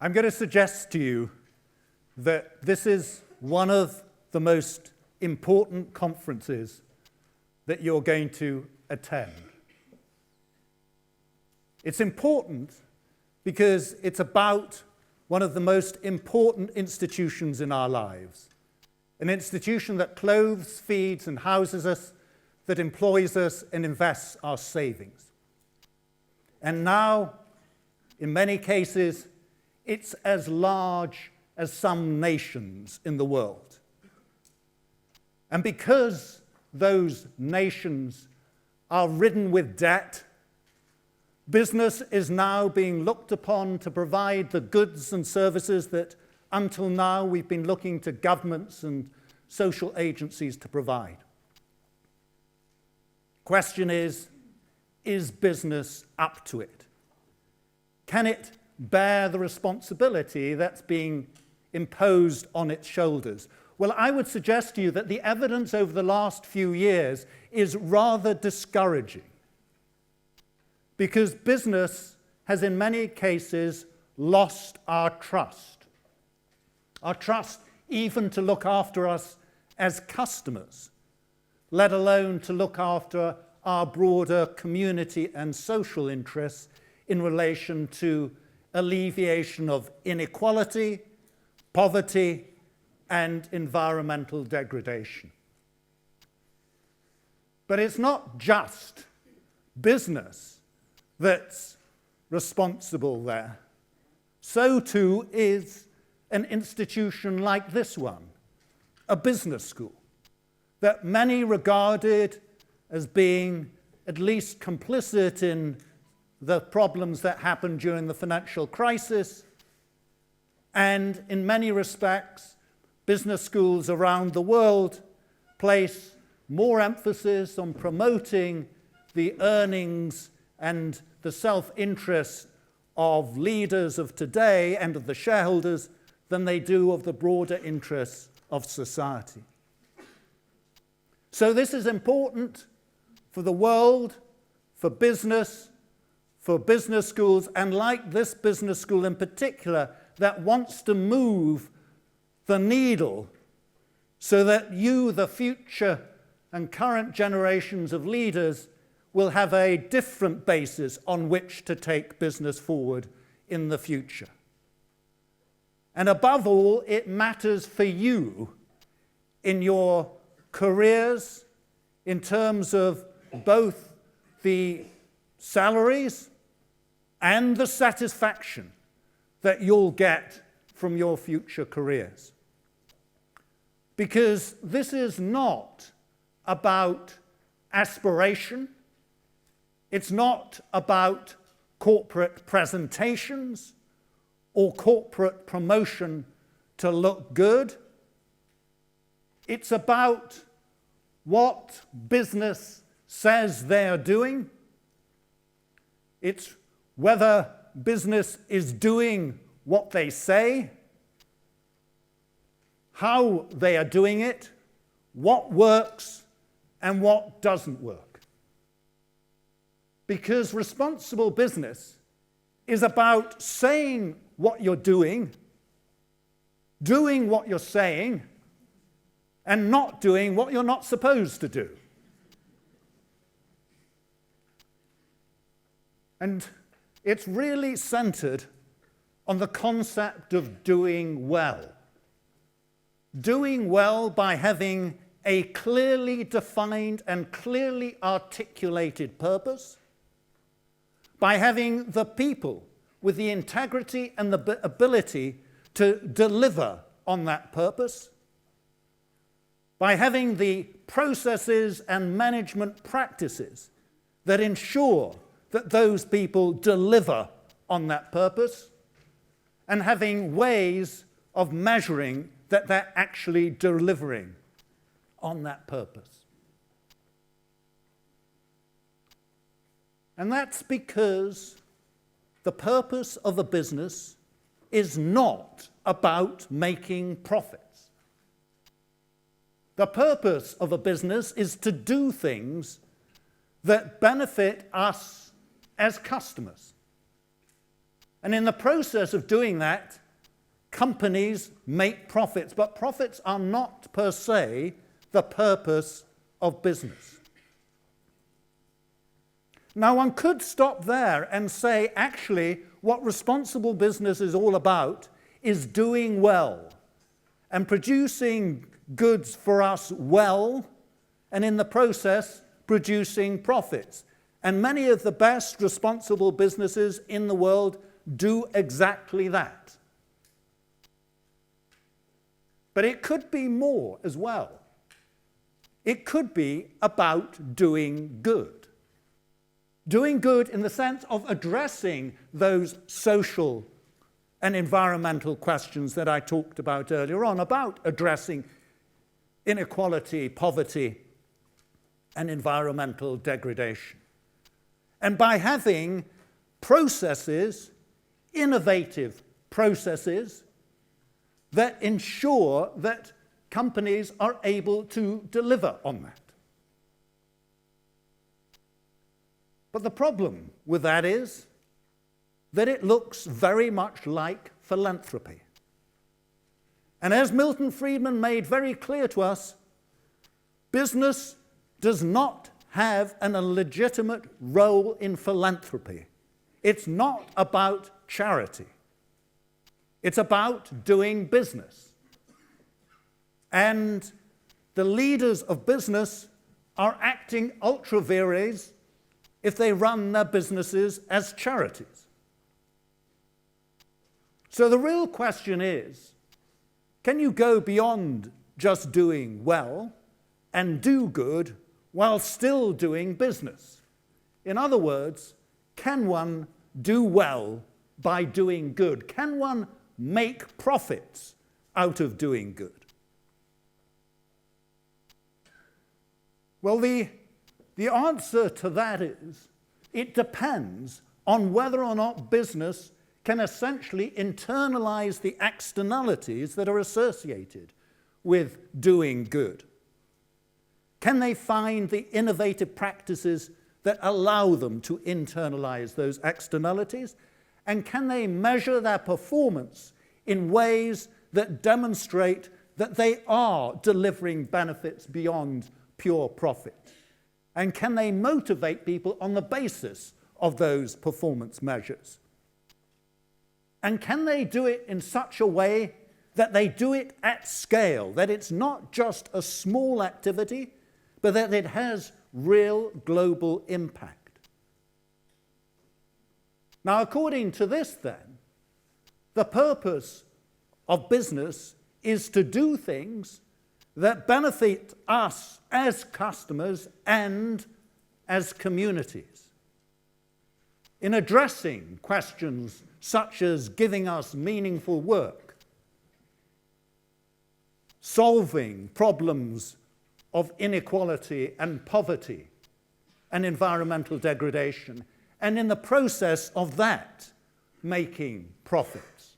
I'm going to suggest to you that this is one of the most important conferences that you're going to attend. It's important because it's about one of the most important institutions in our lives, an institution that clothes, feeds, and houses us, that employs us and invests our savings. And now, in many cases, it's as large as some nations in the world. And because those nations are ridden with debt, business is now being looked upon to provide the goods and services that until now we've been looking to governments and social agencies to provide. Question is business up to it? Can it bear the responsibility that's being imposed on its shoulders? Well, I would suggest to you that the evidence over the last few years is rather discouraging, because business has in many cases lost our trust even to look after us as customers, let alone to look after our broader community and social interests in relation to alleviation of inequality, poverty, and environmental degradation. But it's not just business that's responsible there. So too is an institution like this one, a business school, that many regarded as being at least complicit in the problems that happened during the financial crisis. And in many respects, business schools around the world place more emphasis on promoting the earnings and the self-interest of leaders of today and of the shareholders than they do of the broader interests of society. So this is important for the world, for business schools, and like this business school in particular, that wants to move the needle so that you, the future and current generations of leaders, will have a different basis on which to take business forward in the future. And above all, it matters for you in your careers in terms of both the salaries and the satisfaction that you'll get from your future careers. Because this is not about aspiration. It's not about corporate presentations or corporate promotion to look good. It's about what business says they're doing. It's whether business is doing what they say, how they are doing it, what works and what doesn't work. Because responsible business is about saying what you're doing what you're saying, and not doing what you're not supposed to do. And it's really centered on the concept of doing well. Doing well by having a clearly defined and clearly articulated purpose, by having the people with the integrity and the ability to deliver on that purpose, by having the processes and management practices that ensure that those people deliver on that purpose, and having ways of measuring that they're actually delivering on that purpose. And that's because the purpose of a business is not about making profits. The purpose of a business is to do things that benefit us as customers. And in the process of doing that, companies make profits. But profits are not per se the purpose of business. Now, one could stop there and say, actually, what responsible business is all about is doing well and producing goods for us well, and in the process, producing profits. And many of the best responsible businesses in the world do exactly that. But it could be more as well. It could be about doing good. Doing good in the sense of addressing those social and environmental questions that I talked about earlier on, about addressing inequality, poverty, and environmental degradation. And by having processes, innovative processes, that ensure that companies are able to deliver on that. But the problem with that is that it looks very much like philanthropy. And as Milton Friedman made very clear to us, business does not have a legitimate role in philanthropy. It's not about charity. It's about doing business. And the leaders of business are acting ultra vires if they run their businesses as charities. So the real question is, can you go beyond just doing well and do good while still doing business? In other words, can one do well by doing good? Can one make profits out of doing good? Well, the answer to that is, it depends on whether or not business can essentially internalize the externalities that are associated with doing good. Can they find the innovative practices that allow them to internalize those externalities? And can they measure their performance in ways that demonstrate that they are delivering benefits beyond pure profit? And can they motivate people on the basis of those performance measures? And can they do it in such a way that they do it at scale, that it's not just a small activity, but that it has real global impact? Now, according to this, then, the purpose of business is to do things that benefit us as customers and as communities. In addressing questions such as giving us meaningful work, solving problems of inequality and poverty and environmental degradation, and in the process of that, making profits.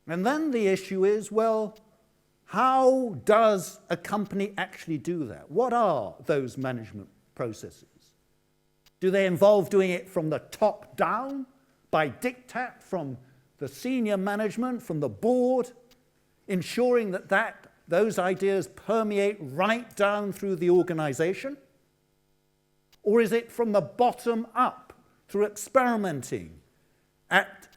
And then the issue is, well, how does a company actually do that? What are those management processes? Do they involve doing it from the top down, by diktat from the senior management, from the board, ensuring that those ideas permeate right down through the organization? Or is it from the bottom up, through experimenting at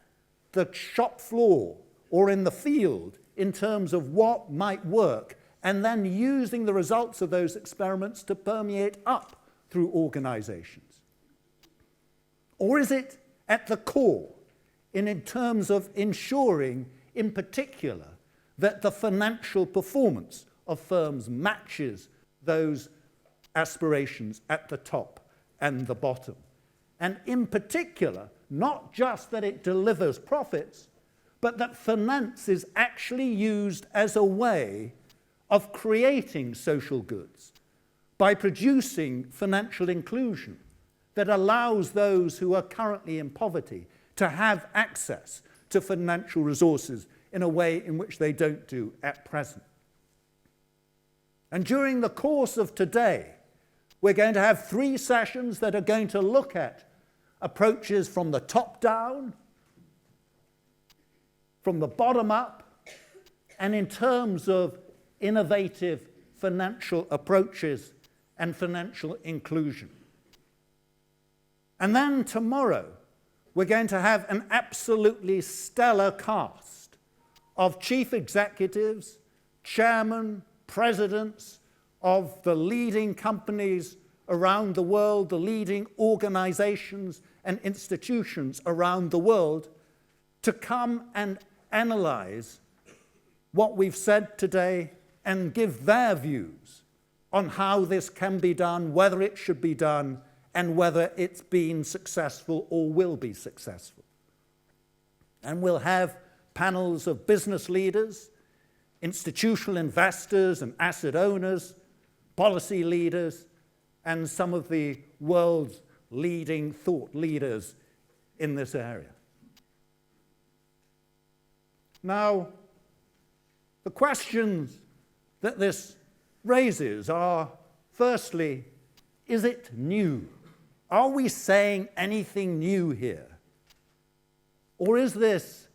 the shop floor or in the field in terms of what might work, and then using the results of those experiments to permeate up through organizations? Or is it at the core, in terms of ensuring, in particular, that the financial performance of firms matches those aspirations at the top and the bottom? And in particular, not just that it delivers profits, but that finance is actually used as a way of creating social goods by producing financial inclusion that allows those who are currently in poverty to have access to financial resources in a way in which they don't do at present. And during the course of today, we're going to have 3 sessions that are going to look at approaches from the top down, from the bottom up, and in terms of innovative financial approaches and financial inclusion. And then tomorrow, we're going to have an absolutely stellar cast of chief executives, chairmen, presidents of the leading companies around the world, the leading organizations and institutions around the world, to come and analyze what we've said today and give their views on how this can be done, whether it should be done, and whether it's been successful or will be successful. And we'll have panels of business leaders, institutional investors and asset owners, policy leaders, and some of the world's leading thought leaders in this area. Now, the questions that this raises are, firstly, is it new? Are we saying anything new here? Or is this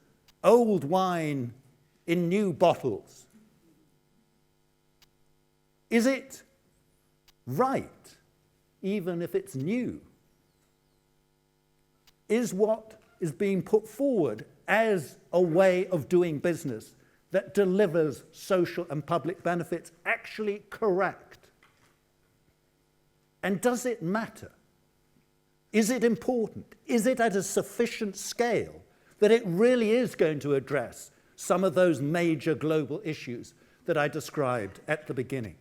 old wine in new bottles? Is it right, even if it's new? Is what is being put forward as a way of doing business that delivers social and public benefits actually correct? And does it matter? Is it important? Is it at a sufficient scale that it really is going to address some of those major global issues that I described at the beginning?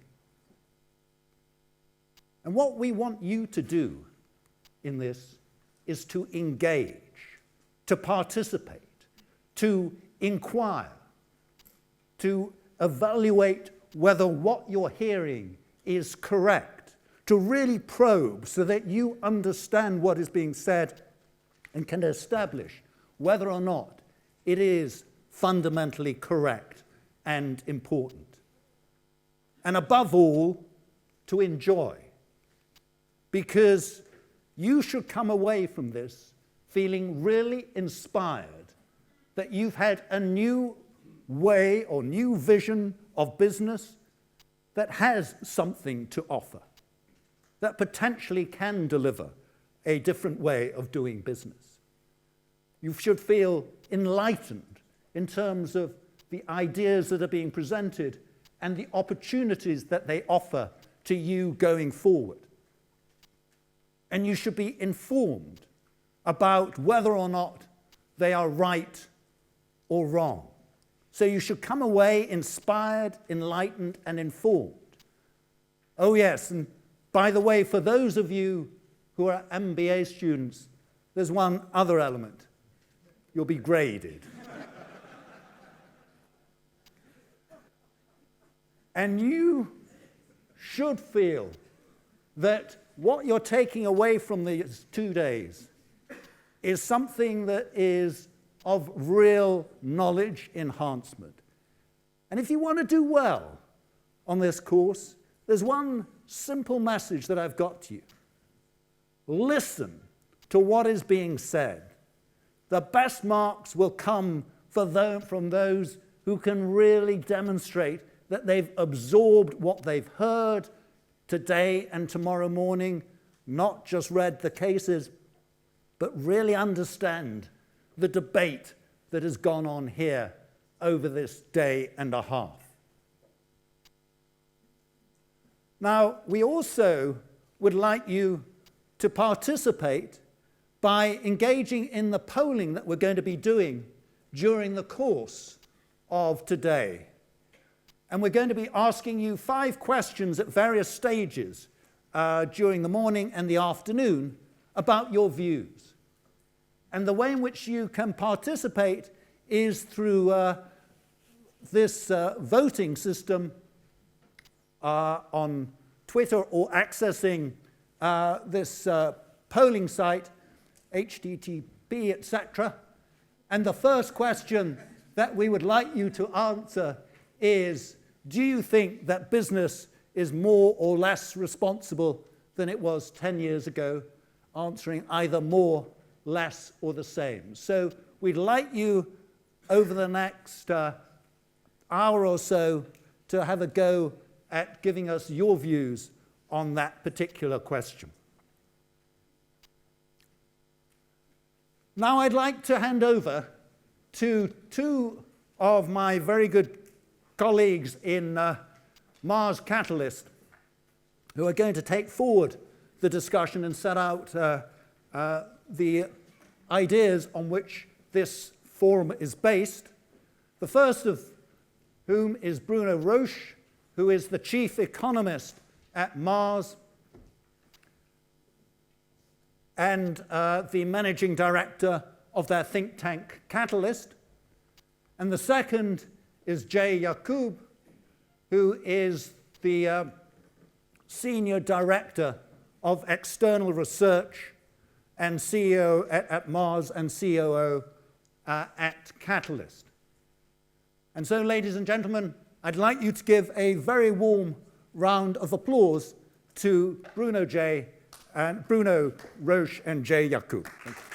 And what we want you to do in this is to engage, to participate, to inquire, to evaluate whether what you're hearing is correct, to really probe so that you understand what is being said and can establish whether or not it is fundamentally correct and important. And above all, to enjoy. Because you should come away from this feeling really inspired that you've had a new way or new vision of business that has something to offer, that potentially can deliver a different way of doing business. You should feel enlightened in terms of the ideas that are being presented and the opportunities that they offer to you going forward. And you should be informed about whether or not they are right or wrong. So you should come away inspired, enlightened, and informed. Oh yes, and by the way, for those of you who are MBA students, there's one other element. You'll be graded. And you should feel that what you're taking away from these 2 days is something that is of real knowledge enhancement. And if you want to do well on this course, there's one simple message that I've got to you. Listen to what is being said. The best marks will come from those who can really demonstrate that they've absorbed what they've heard today and tomorrow morning, not just read the cases, but really understand the debate that has gone on here over this day and a half. Now, we also would like you to participate by engaging in the polling that we're going to be doing during the course of today. And we're going to be asking you 5 questions at various stages during the morning and the afternoon about your views. And the way in which you can participate is through this voting system on Twitter or accessing this polling site, HTTP, etc. And the first question that we would like you to answer is, do you think that business is more or less responsible than it was 10 years ago? answering either more, less, or the same. So we'd like you, over the next hour or so, to have a go at giving us your views on that particular question. Now I'd like to hand over to two of my very good colleagues in Mars Catalyst, who are going to take forward the discussion and set out the ideas on which this forum is based. The first of whom is Bruno Roche, who is the chief economist at Mars and the managing director of their think tank Catalyst. And the second is Jay Yacoub, who is the senior director of external research and CEO at Mars and COO at Catalyst. And so, ladies and gentlemen, I'd like you to give a very warm round of applause to Bruno Roche and Jay Yacoub. Thank you.